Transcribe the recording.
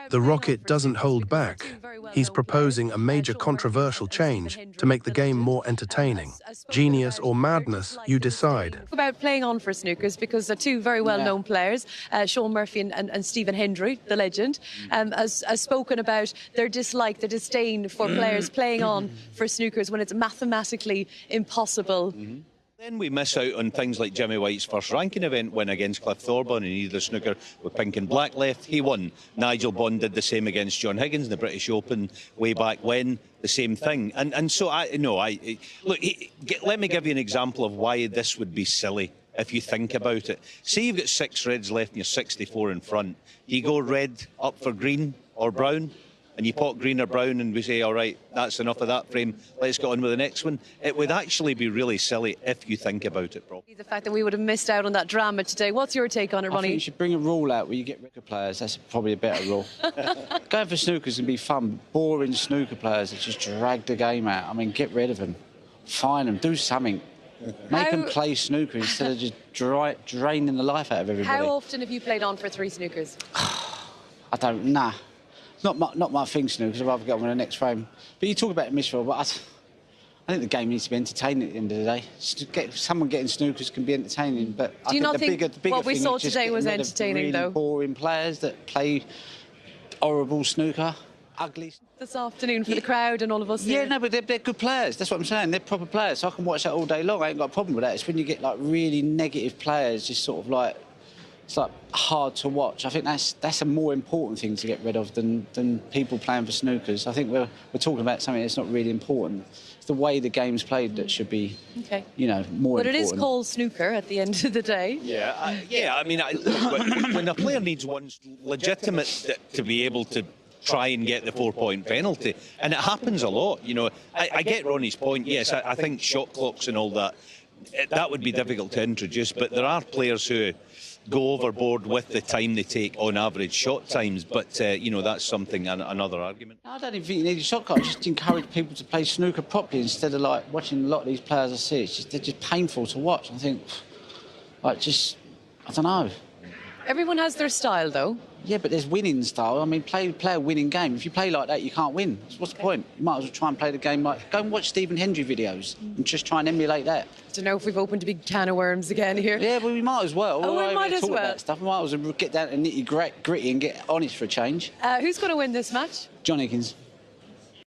The Rocket doesn't hold back. He's proposing a major controversial change to make the game more entertaining. Genius or madness, you decide. About playing on for snookers, because they're two very well-known players, Sean Murphy and Stephen Hendry, the legend, has spoken about their dislike, the disdain for players playing on for snookers when it's mathematically impossible. Then we miss out on things like Jimmy White's first ranking event win against Cliff Thorburn in either snooker with pink and black left. He won. Nigel Bond did the same against John Higgins in the British Open way back when. The same thing. And so, look, let me give you an example of why this would be silly if you think about it. Say you've got 6 reds left and you're 64 in front. Do you go red up for green or brown? And you pot green or brown and we say, all right, that's enough of that frame, let's get on with the next one. It would actually be really silly if you think about it properly. The fact that we would have missed out on that drama today. What's your take on it, Ronnie? I think you should bring a rule out where you get snooker players. That's probably a better rule. Going for snookers can be fun. Boring snooker players that just drag the game out. I mean, get rid of them. Fine them. Do something. Make them play snooker instead of just draining the life out of everybody. How often have you played on for 3 snookers? I don't, nah. Not my thing, snooker, because I'd rather get on with the next frame. But you talk about misfire, but I think the game needs to be entertaining at the end of the day. Someone getting snookers can be entertaining, but Do you I not think the bigger what we thing saw is just today was getting rid of entertaining, really though? boring players that play horrible snooker, ugly. This afternoon for the crowd and all of us here. Yeah, no, but they're good players. That's what I'm saying. They're proper players, so I can watch that all day long. I ain't got a problem with that. It's when you get like really negative players, just sort of like. It's like hard to watch. I think that's a more important thing to get rid of than people playing for snookers. I think we're talking about something that's not really important. It's the way the game's played that should be, you know, more important. But it is called snooker at the end of the day. Yeah, I mean, when a player needs one legitimate to be able to try and get the 4-point penalty, and it happens a lot. You know, I get Ronnie's point. Yes, I think shot clocks and all that, that would be difficult to introduce, but there are players who go overboard with the time they take on average shot times, but you know, that's something, another argument. I don't even think you need a shot clock. I just encourage people to play snooker properly instead of like watching a lot of these players I see. They're just painful to watch. I think, like, I don't know. Everyone has their style, though. Yeah, but there's winning style. I mean, play a winning game. If you play like that, you can't win. So what's the point? You might as well try and play the game like... Go and watch Stephen Hendry videos and just try and emulate that. I don't know if we've opened a big can of worms again here. Yeah, but we might as well. Oh, we might as well. That stuff. We might as well get down to nitty-gritty and get honest for a change. Who's going to win this match? John Higgins.